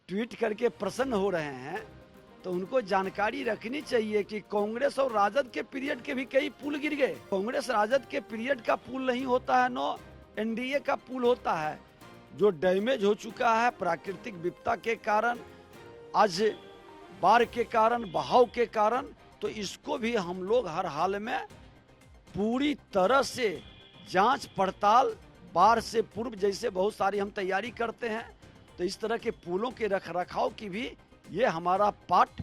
Tweet करके प्रसन्न हो रहे हैं, तो उनको जानकारी रखनी चाहिए कि कांग्रेस और राजद के पीरियड के भी कई पुल गिर गए। कांग्रेस राजद के पीरियड का पुल नहीं होता है, नो एनडीए का पुल होता है, जो डैमेज हो चुका है प्राकृतिक विपदा के कारण, आज बाढ़ के कारण, बहाव के कारण। तो इसको भी हम लोग हर हाल में पूरी तरह से जांच पड़ताल, बाढ़ से पूर्व जैसे बहुत सारी हम तैयारी करते हैं, तो इस तरह के पुलों के रखरखाव की भी ये हमारा पार्ट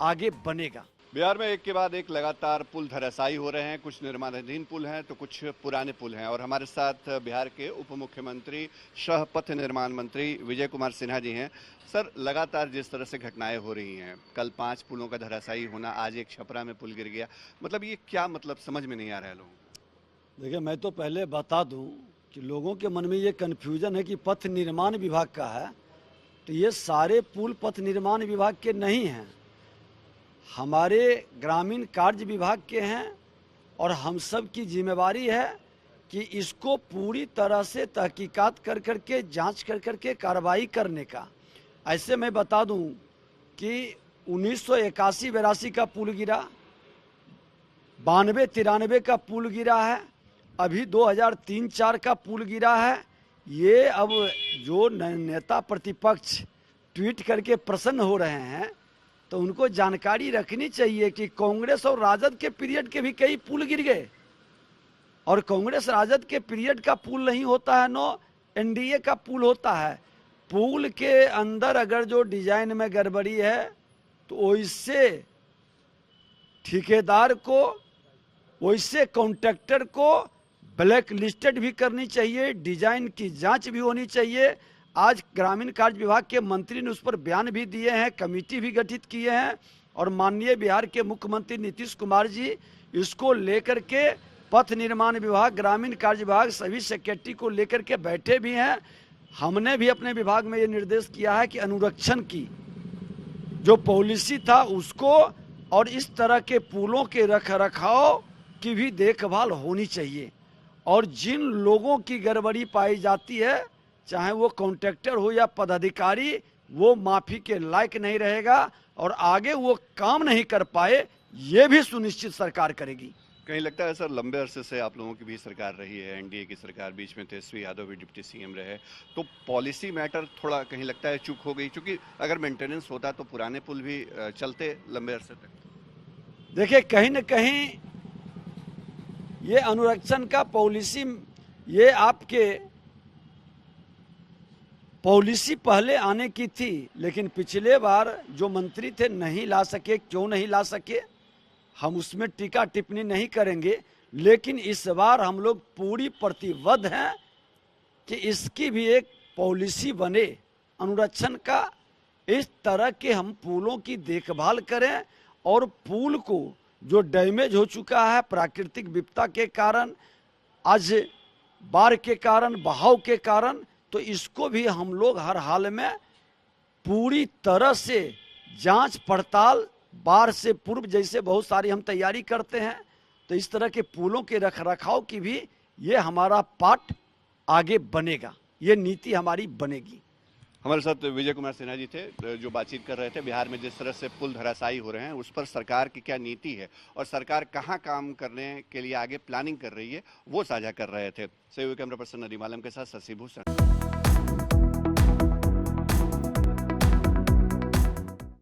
आगे बनेगा। बिहार में एक के बाद एक लगातार पुल धराशायी हो रहे हैं। कुछ निर्माणाधीन पुल हैं तो कुछ पुराने पुल हैं। और हमारे साथ बिहार के उप मुख्यमंत्री सह पथ निर्माण मंत्री विजय कुमार सिन्हा जी हैं। सर, लगातार जिस तरह से घटनाएं हो रही हैं, कल 5 पुलों का धराशायी होना, आज एक छपरा में पुल गिर गया, मतलब ये क्या मतलब समझ में नहीं आ रहा है लोगों को। देखिए, मैं तो पहले बता दूं कि लोगों के मन में ये कन्फ्यूजन है कि पथ निर्माण विभाग का है, तो ये सारे पुल पथ निर्माण विभाग के नहीं हैं, हमारे ग्रामीण कार्य विभाग के हैं। और हम सब की जिम्मेवारी है कि इसको पूरी तरह से तहकीकात कर करके, जांच कर करके कार्रवाई करने का। ऐसे मैं बता दूं कि 1981-82 का पुल गिरा, 92-93 का पुल गिरा है, अभी 2003-04 का पुल गिरा है। ये अब जो नेता प्रतिपक्ष ट्वीट करके प्रसन्न हो रहे हैं, तो उनको जानकारी रखनी चाहिए कि कांग्रेस और राजद के पीरियड के भी कई पुल गिर गए। और कांग्रेस राजद के पीरियड का पुल नहीं होता है, नो एनडीए का पुल होता है। पुल के अंदर अगर जो डिजाइन में गड़बड़ी है, तो वैसे ठेकेदार को, वैसे कॉन्ट्रैक्टर को ब्लैक लिस्टेड भी करनी चाहिए, डिजाइन की जांच भी होनी चाहिए। आज ग्रामीण कार्य विभाग के मंत्री ने उस पर बयान भी दिए हैं, कमेटी भी गठित किए हैं, और माननीय बिहार के मुख्यमंत्री नीतीश कुमार जी इसको लेकर के पथ निर्माण विभाग, ग्रामीण कार्य विभाग, सभी सेक्रेटरी को लेकर के बैठे भी हैं। हमने भी अपने विभाग में ये निर्देश किया है कि अनुरक्षण की जो पॉलिसी था उसको, और इस तरह के पुलों के रखरखाव की भी देखभाल होनी चाहिए। और जिन लोगों की गड़बड़ी पाई जाती है, चाहे वो कॉन्ट्रैक्टर हो या पदाधिकारी, वो माफी के लायक नहीं रहेगा और आगे वो काम नहीं कर पाए, ये भी सुनिश्चित सरकार करेगी। कहीं लगता है सर, लंबे अरसे से आप लोगों की भी सरकार रही है, एनडीए की सरकार, बीच में तेजस्वी यादव भी डिप्टी सीएम रहे, तो पॉलिसी मैटर थोड़ा कहीं लगता है चूक हो गई, क्योंकि अगर मेंटेनेंस होता तो पुराने पुल भी चलते लंबे अरसे तक। देखिए, कहीं न कहीं ये अनुरक्षण का पॉलिसी, ये आपके पॉलिसी पहले आने की थी, लेकिन पिछले बार जो मंत्री थे नहीं ला सके। क्यों नहीं ला सके, हम उसमें टीका टिप्पणी नहीं करेंगे, लेकिन इस बार हम लोग पूरी प्रतिबद्ध हैं कि इसकी भी एक पॉलिसी बने अनुरक्षण का। इस तरह के हम पुलों की देखभाल करें, और पुल को जो डैमेज हो चुका है प्राकृतिक विपदा के कारण, आज बाढ़ के कारण, बहाव के कारण, तो इसको भी हम लोग हर हाल में पूरी तरह से जांच पड़ताल, बाढ़ से पूर्व जैसे बहुत सारी हम तैयारी करते हैं, तो इस तरह के पुलों के रखरखाव की भी ये हमारा पार्ट आगे बनेगा, ये नीति हमारी बनेगी। हमारे साथ विजय कुमार सिन्हा जी थे, जो बातचीत कर रहे थे बिहार में जिस तरह से पुल धराशायी हो रहे हैं, उस पर सरकार की क्या नीति है और सरकार कहां काम करने के लिए आगे प्लानिंग कर रही है, वो साझा कर रहे थे। सहयोगी कैमरा पर्सन नदीम आलम के साथ शशि भूषण।